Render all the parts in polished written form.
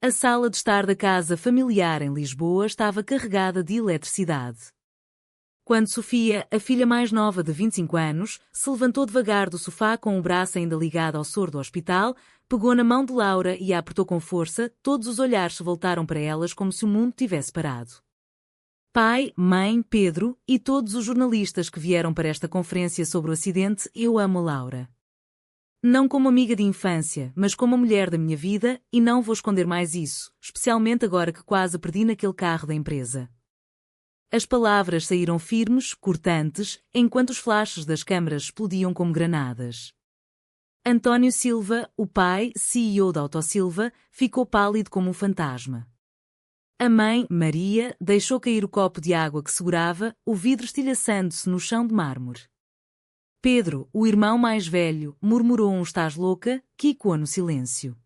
A sala de estar da casa familiar em Lisboa estava carregada de eletricidade. Quando Sofia, a filha mais nova de 25 anos, se levantou devagar do sofá com o braço ainda ligado ao soro do hospital, pegou na mão de Laura e a apertou com força, todos os olhares se voltaram para elas como se o mundo tivesse parado. Pai, mãe, Pedro e todos os jornalistas que vieram para esta conferência sobre o acidente, eu amo Laura. Não como amiga de infância, mas como a mulher da minha vida, e não vou esconder mais isso, especialmente agora que quase a perdi naquele carro da empresa. As palavras saíram firmes, cortantes, enquanto os flashes das câmaras explodiam como granadas. António Silva, o pai, CEO da Autosilva, ficou pálido como um fantasma. A mãe, Maria, deixou cair o copo de água que segurava, o vidro estilhaçando-se no chão de mármore. Pedro, o irmão mais velho, murmurou um "estás louca", que ecoou no silêncio.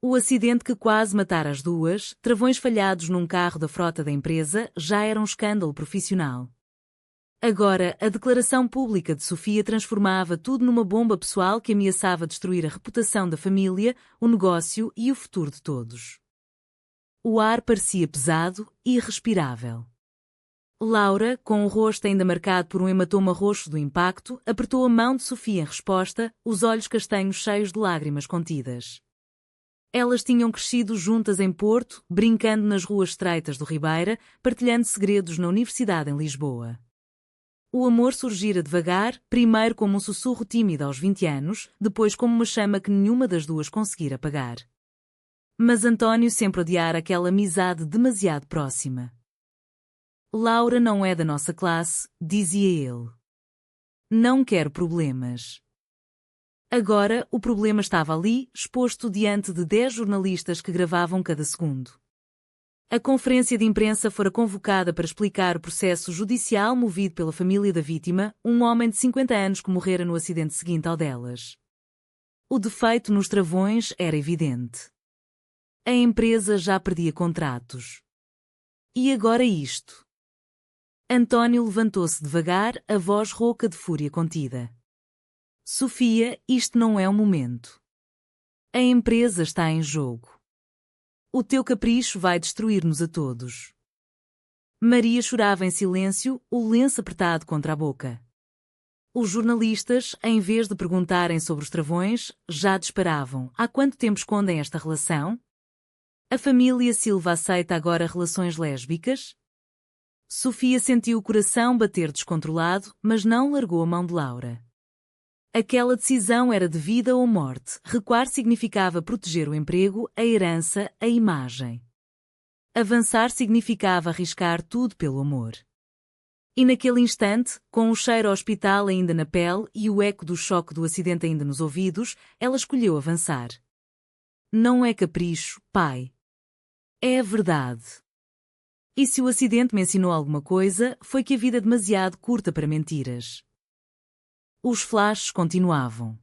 O acidente que quase matara as duas, travões falhados num carro da frota da empresa, já era um escândalo profissional. Agora, a declaração pública de Sofia transformava tudo numa bomba pessoal que ameaçava destruir a reputação da família, o negócio e o futuro de todos. O ar parecia pesado e irrespirável. Laura, com o rosto ainda marcado por um hematoma roxo do impacto, apertou a mão de Sofia em resposta, os olhos castanhos cheios de lágrimas contidas. Elas tinham crescido juntas em Porto, brincando nas ruas estreitas do Ribeira, partilhando segredos na Universidade em Lisboa. O amor surgira devagar, primeiro como um sussurro tímido aos 20 anos, depois como uma chama que nenhuma das duas conseguira apagar. Mas António sempre odiara aquela amizade demasiado próxima. Laura não é da nossa classe, dizia ele. Não quero problemas. Agora, o problema estava ali, exposto diante de 10 jornalistas que gravavam cada segundo. A conferência de imprensa fora convocada para explicar o processo judicial movido pela família da vítima, um homem de 50 anos que morrera no acidente seguinte ao delas. O defeito nos travões era evidente. A empresa já perdia contratos. E agora isto? António levantou-se devagar, a voz rouca de fúria contida. Sofia, isto não é o momento. A empresa está em jogo. O teu capricho vai destruir-nos a todos. Maria chorava em silêncio, o lenço apertado contra a boca. Os jornalistas, em vez de perguntarem sobre os travões, já disparavam. Há quanto tempo escondem esta relação? A família Silva aceita agora relações lésbicas? Sofia sentiu o coração bater descontrolado, mas não largou a mão de Laura. Aquela decisão era de vida ou morte. Recuar significava proteger o emprego, a herança, a imagem. Avançar significava arriscar tudo pelo amor. E naquele instante, com o cheiro ao hospital ainda na pele e o eco do choque do acidente ainda nos ouvidos, ela escolheu avançar. Não é capricho, pai. É a verdade. E se o acidente me ensinou alguma coisa, foi que a vida é demasiado curta para mentiras. Os flashes continuavam.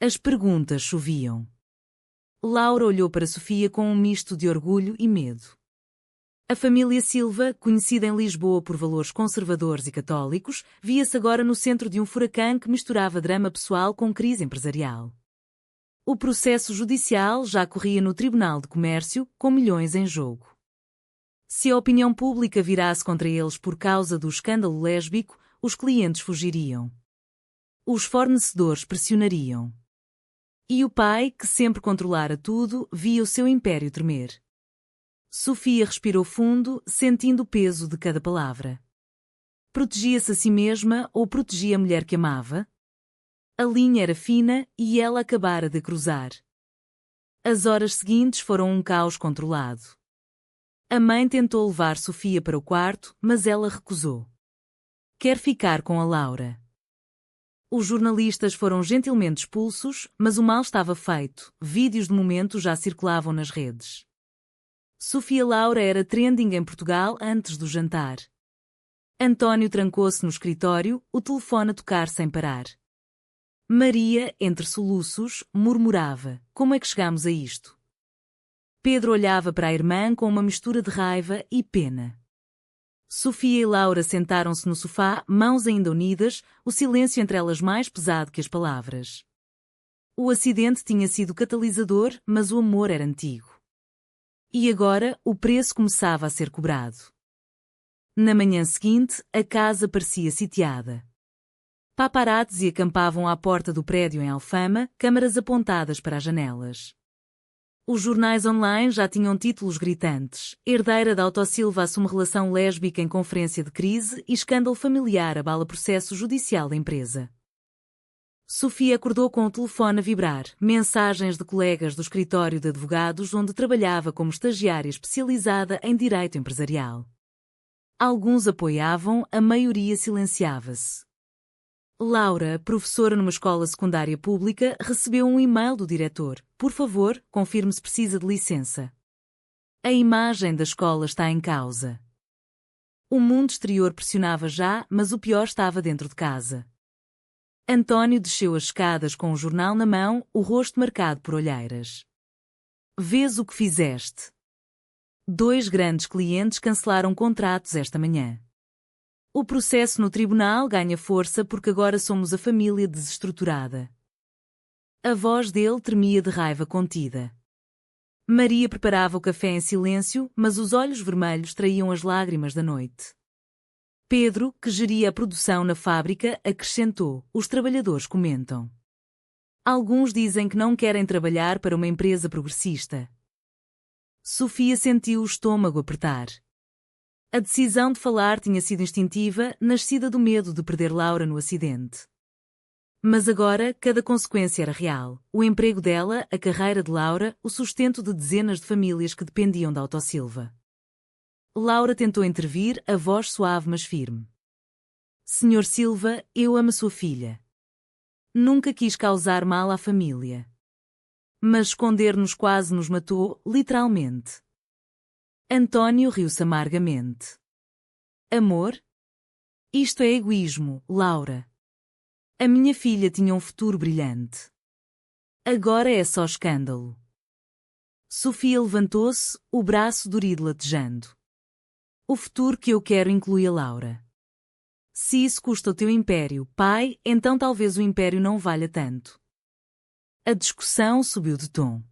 As perguntas choviam. Laura olhou para Sofia com um misto de orgulho e medo. A família Silva, conhecida em Lisboa por valores conservadores e católicos, via-se agora no centro de um furacão que misturava drama pessoal com crise empresarial. O processo judicial já corria no Tribunal de Comércio, com milhões em jogo. Se a opinião pública virasse contra eles por causa do escândalo lésbico, os clientes fugiriam. Os fornecedores pressionariam. E o pai, que sempre controlara tudo, via o seu império tremer. Sofia respirou fundo, sentindo o peso de cada palavra. Protegia-se a si mesma ou protegia a mulher que amava? A linha era fina e ela acabara de cruzar. As horas seguintes foram um caos controlado. A mãe tentou levar Sofia para o quarto, mas ela recusou. Quer ficar com a Laura. Os jornalistas foram gentilmente expulsos, mas o mal estava feito. Vídeos de momento já circulavam nas redes. Sofia Laura era trending em Portugal antes do jantar. António trancou-se no escritório, o telefone a tocar sem parar. Maria, entre soluços, murmurava: como é que chegamos a isto? Pedro olhava para a irmã com uma mistura de raiva e pena. Sofia e Laura sentaram-se no sofá, mãos ainda unidas, o silêncio entre elas mais pesado que as palavras. O acidente tinha sido catalisador, mas o amor era antigo. E agora, o preço começava a ser cobrado. Na manhã seguinte, a casa parecia sitiada. Paparazzi acampavam à porta do prédio em Alfama, câmaras apontadas para as janelas. Os jornais online já tinham títulos gritantes: herdeira da Autosilva assume relação lésbica em conferência de crise e escândalo familiar abala processo judicial da empresa. Sofia acordou com o telefone a vibrar, mensagens de colegas do escritório de advogados onde trabalhava como estagiária especializada em direito empresarial. Alguns apoiavam, a maioria silenciava-se. Laura, professora numa escola secundária pública, recebeu um e-mail do diretor. Por favor, confirme se precisa de licença. A imagem da escola está em causa. O mundo exterior pressionava já, mas o pior estava dentro de casa. António desceu as escadas com o jornal na mão, o rosto marcado por olheiras. Vês o que fizeste? 2 grandes clientes cancelaram contratos esta manhã. O processo no tribunal ganha força porque agora somos a família desestruturada. A voz dele tremia de raiva contida. Maria preparava o café em silêncio, mas os olhos vermelhos traíam as lágrimas da noite. Pedro, que geria a produção na fábrica, acrescentou: os trabalhadores comentam. Alguns dizem que não querem trabalhar para uma empresa progressista. Sofia sentiu o estômago apertar. A decisão de falar tinha sido instintiva, nascida do medo de perder Laura no acidente. Mas agora, cada consequência era real. O emprego dela, a carreira de Laura, o sustento de dezenas de famílias que dependiam da Autosilva. Laura tentou intervir, a voz suave mas firme. Senhor Silva, eu amo sua filha. Nunca quis causar mal à família. Mas esconder-nos quase nos matou, literalmente. António riu-se amargamente. Amor? Isto é egoísmo, Laura. A minha filha tinha um futuro brilhante. Agora é só escândalo. Sofia levantou-se, o braço dorido latejando. O futuro que eu quero inclui a Laura. Se isso custa o teu império, pai, então talvez o império não valha tanto. A discussão subiu de tom.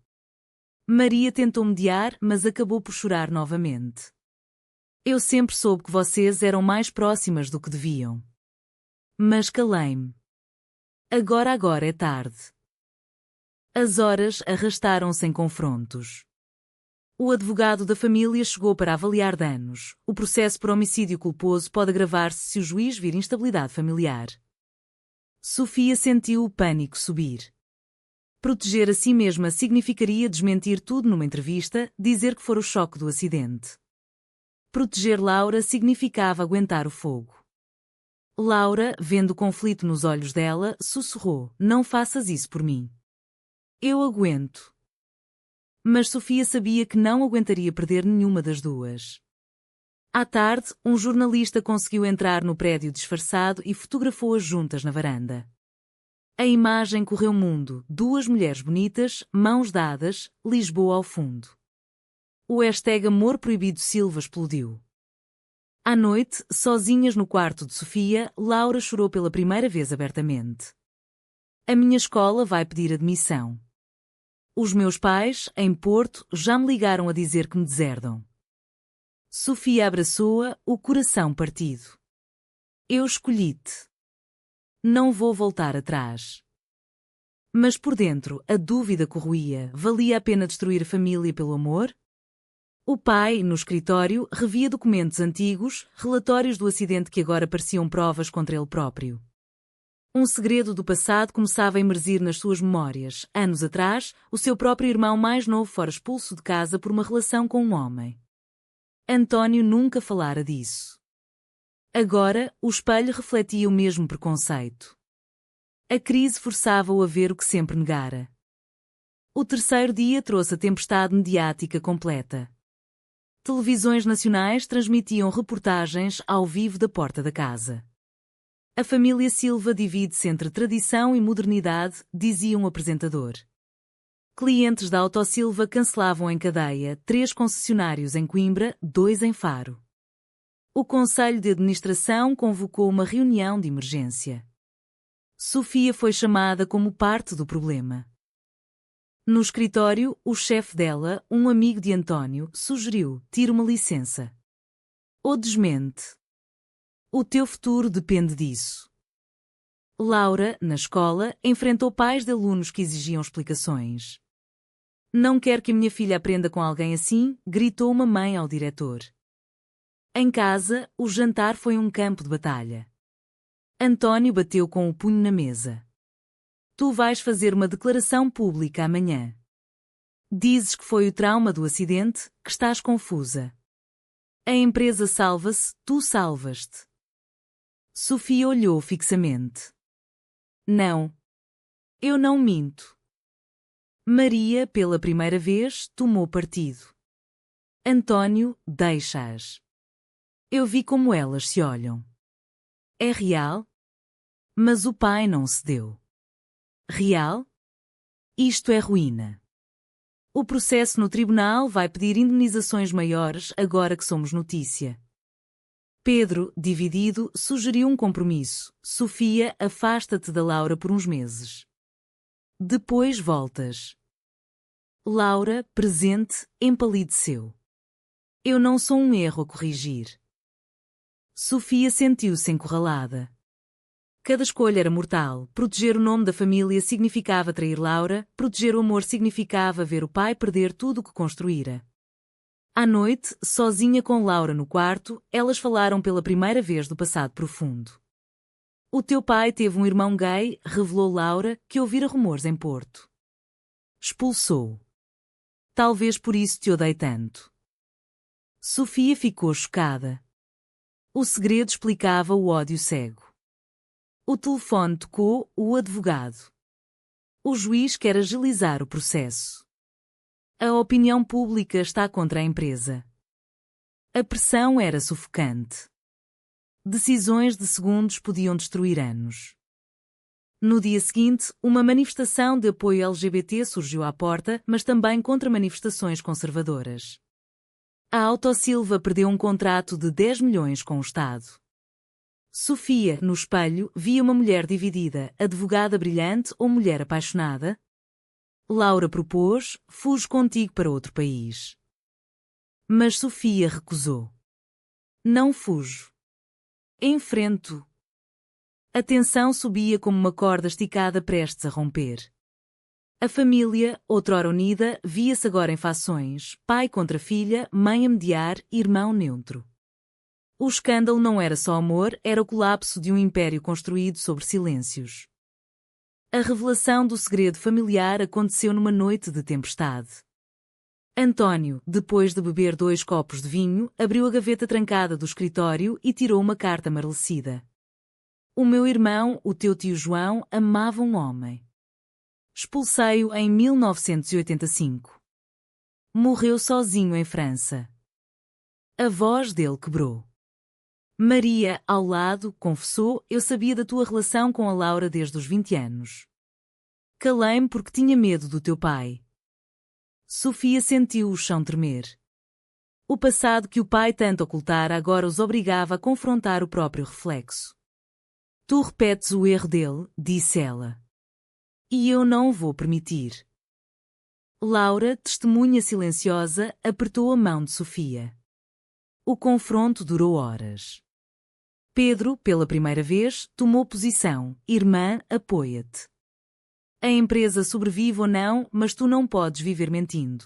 Maria tentou mediar, mas acabou por chorar novamente. Eu sempre soube que vocês eram mais próximas do que deviam. Mas calei-me. Agora é tarde. As horas arrastaram-se em confrontos. O advogado da família chegou para avaliar danos. O processo por homicídio culposo pode agravar-se se o juiz vir instabilidade familiar. Sofia sentiu o pânico subir. Proteger a si mesma significaria desmentir tudo numa entrevista, dizer que fora o choque do acidente. Proteger Laura significava aguentar o fogo. Laura, vendo o conflito nos olhos dela, sussurrou: não faças isso por mim. Eu aguento. Mas Sofia sabia que não aguentaria perder nenhuma das duas. À tarde, um jornalista conseguiu entrar no prédio disfarçado e fotografou-as juntas na varanda. A imagem correu mundo, 2 mulheres bonitas, mãos dadas, Lisboa ao fundo. O hashtag Amor Proibido Silva explodiu. À noite, sozinhas no quarto de Sofia, Laura chorou pela primeira vez abertamente. A minha escola vai pedir admissão. Os meus pais, em Porto, já me ligaram a dizer que me deserdam. Sofia abraçou-a, o coração partido. Eu escolhi-te. Não vou voltar atrás. Mas por dentro, a dúvida corroía: valia a pena destruir a família pelo amor? O pai, no escritório, revia documentos antigos, relatórios do acidente que agora pareciam provas contra ele próprio. Um segredo do passado começava a emergir nas suas memórias. Anos atrás, o seu próprio irmão mais novo fora expulso de casa por uma relação com um homem. António nunca falara disso. Agora, o espelho refletia o mesmo preconceito. A crise forçava-o a ver o que sempre negara. O terceiro dia trouxe a tempestade mediática completa. Televisões nacionais transmitiam reportagens ao vivo da porta da casa. A família Silva divide-se entre tradição e modernidade, dizia um apresentador. Clientes da Autosilva cancelavam em cadeia, 3 concessionários em Coimbra, 2 em Faro. O Conselho de Administração convocou uma reunião de emergência. Sofia foi chamada como parte do problema. No escritório, o chefe dela, um amigo de António, sugeriu: tira uma licença. Ou desmente. O teu futuro depende disso. Laura, na escola, enfrentou pais de alunos que exigiam explicações. Não quero que a minha filha aprenda com alguém assim, gritou uma mãe ao diretor. Em casa, o jantar foi um campo de batalha. António bateu com o punho na mesa. Tu vais fazer uma declaração pública amanhã. Dizes que foi o trauma do acidente, que estás confusa. A empresa salva-se, tu salvas-te. Sofia olhou fixamente. Não. Eu não minto. Maria, pela primeira vez, tomou partido. António, deixa-as. Eu vi como elas se olham. É real? Mas o pai não cedeu. Real? Isto é ruína. O processo no tribunal vai pedir indemnizações maiores agora que somos notícia. Pedro, dividido, sugeriu um compromisso. Sofia, afasta-te da Laura por uns meses. Depois voltas. Laura, presente, empalideceu. Eu não sou um erro a corrigir. Sofia sentiu-se encurralada. Cada escolha era mortal. Proteger o nome da família significava trair Laura, proteger o amor significava ver o pai perder tudo o que construíra. À noite, sozinha com Laura no quarto, elas falaram pela primeira vez do passado profundo. O teu pai teve um irmão gay, revelou Laura, que ouvira rumores em Porto. Expulsou. Talvez por isso te odeie tanto. Sofia ficou chocada. O segredo explicava o ódio cego. O telefone tocou, o advogado. O juiz quer agilizar o processo. A opinião pública está contra a empresa. A pressão era sufocante. Decisões de segundos podiam destruir anos. No dia seguinte, uma manifestação de apoio LGBT surgiu à porta, mas também contra manifestações conservadoras. A Autosilva perdeu um contrato de 10 milhões com o Estado. Sofia, no espelho, via uma mulher dividida, advogada brilhante ou mulher apaixonada. Laura propôs: fujo contigo para outro país. Mas Sofia recusou. Não fujo. Enfrento. A tensão subia como uma corda esticada prestes a romper. A família, outrora unida, via-se agora em fações: pai contra filha, mãe a mediar, irmão neutro. O escândalo não era só amor, era o colapso de um império construído sobre silêncios. A revelação do segredo familiar aconteceu numa noite de tempestade. António, depois de beber 2 copos de vinho, abriu a gaveta trancada do escritório e tirou uma carta amarelada. O meu irmão, o teu tio João, amava um homem. Expulsei-o em 1985. Morreu sozinho em França. A voz dele quebrou. Maria, ao lado, confessou: eu sabia da tua relação com a Laura desde os 20 anos. Calei-me porque tinha medo do teu pai. Sofia sentiu o chão tremer. O passado que o pai tanto ocultara agora os obrigava a confrontar o próprio reflexo. Tu repetes o erro dele, disse ela. E eu não o vou permitir. Laura, testemunha silenciosa, apertou a mão de Sofia. O confronto durou horas. Pedro, pela primeira vez, tomou posição: irmã, apoia-te. A empresa sobrevive ou não, mas tu não podes viver mentindo.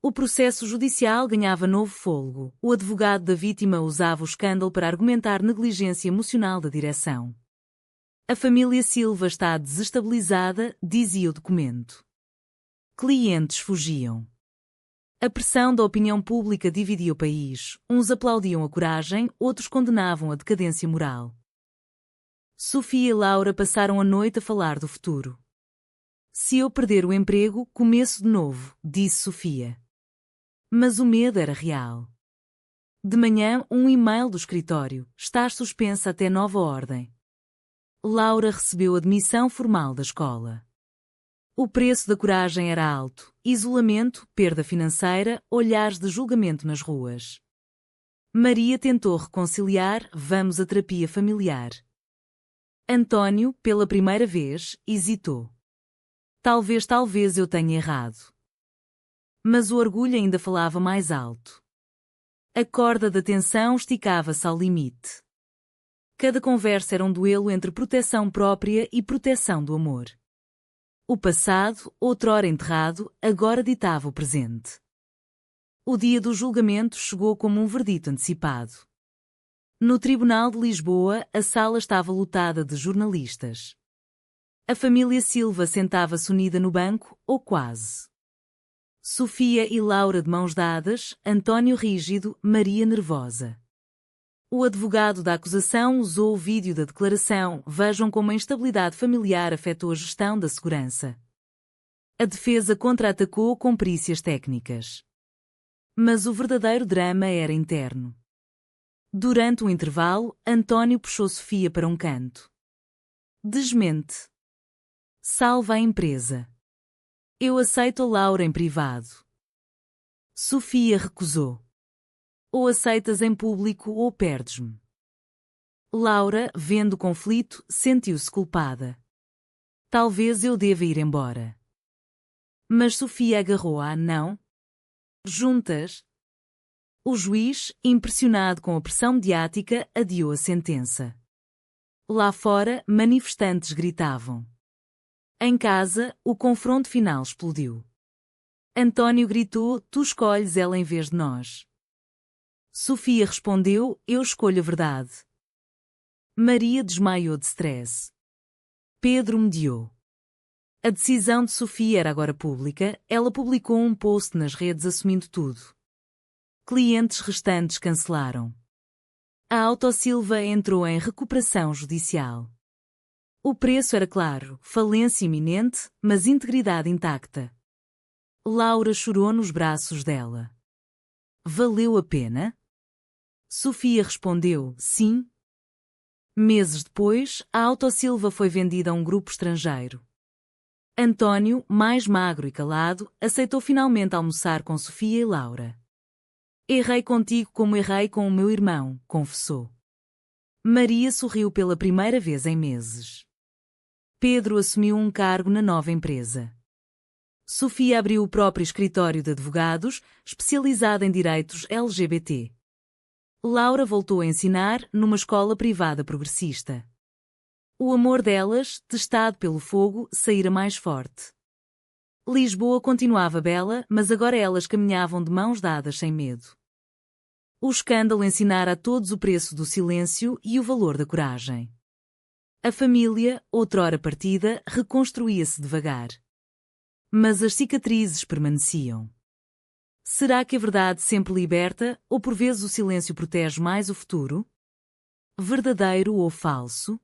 O processo judicial ganhava novo fôlego. O advogado da vítima usava o escândalo para argumentar negligência emocional da direção. A família Silva está desestabilizada, dizia o documento. Clientes fugiam. A pressão da opinião pública dividia o país. Uns aplaudiam a coragem, outros condenavam a decadência moral. Sofia e Laura passaram a noite a falar do futuro. Se eu perder o emprego, começo de novo, disse Sofia. Mas o medo era real. De manhã, um e-mail do escritório: estás suspensa até nova ordem. Laura recebeu a demissão formal da escola. O preço da coragem era alto: isolamento, perda financeira, olhares de julgamento nas ruas. Maria tentou reconciliar: vamos à terapia familiar. António, pela primeira vez, hesitou. Talvez eu tenha errado. Mas o orgulho ainda falava mais alto. A corda da tensão esticava-se ao limite. Cada conversa era um duelo entre proteção própria e proteção do amor. O passado, outrora enterrado, agora ditava o presente. O dia do julgamento chegou como um verdito antecipado. No Tribunal de Lisboa, a sala estava lotada de jornalistas. A família Silva sentava-se unida no banco, ou quase. Sofia e Laura de mãos dadas, António rígido, Maria nervosa. O advogado da acusação usou o vídeo da declaração. Vejam como a instabilidade familiar afetou a gestão da segurança. A defesa contra-atacou com perícias técnicas. Mas o verdadeiro drama era interno. Durante o intervalo, António puxou Sofia para um canto. Desmente. Salva a empresa. Eu aceito a Laura em privado. Sofia recusou. Ou aceitas em público ou perdes-me. Laura, vendo o conflito, sentiu-se culpada. Talvez eu deva ir embora. Mas Sofia agarrou-a, não? Juntas. O juiz, impressionado com a pressão mediática, adiou a sentença. Lá fora, manifestantes gritavam. Em casa, o confronto final explodiu. António gritou: tu escolhes ela em vez de nós. Sofia respondeu: eu escolho a verdade. Maria desmaiou de stress. Pedro mediou. A decisão de Sofia era agora pública. Ela publicou um post nas redes assumindo tudo. Clientes restantes cancelaram. A Autosilva entrou em recuperação judicial. O preço era claro, falência iminente, mas integridade intacta. Laura chorou nos braços dela. Valeu a pena? Sofia respondeu, sim. Meses depois, a Autosilva foi vendida a um grupo estrangeiro. António, mais magro e calado, aceitou finalmente almoçar com Sofia e Laura. Errei contigo como errei com o meu irmão, confessou. Maria sorriu pela primeira vez em meses. Pedro assumiu um cargo na nova empresa. Sofia abriu o próprio escritório de advogados, especializado em direitos LGBT. Laura voltou a ensinar numa escola privada progressista. O amor delas, testado pelo fogo, saíra mais forte. Lisboa continuava bela, mas agora elas caminhavam de mãos dadas sem medo. O escândalo ensinara a todos o preço do silêncio e o valor da coragem. A família, outrora partida, reconstruía-se devagar. Mas as cicatrizes permaneciam. Será que a verdade sempre liberta, ou por vezes o silêncio protege mais o futuro? Verdadeiro ou falso?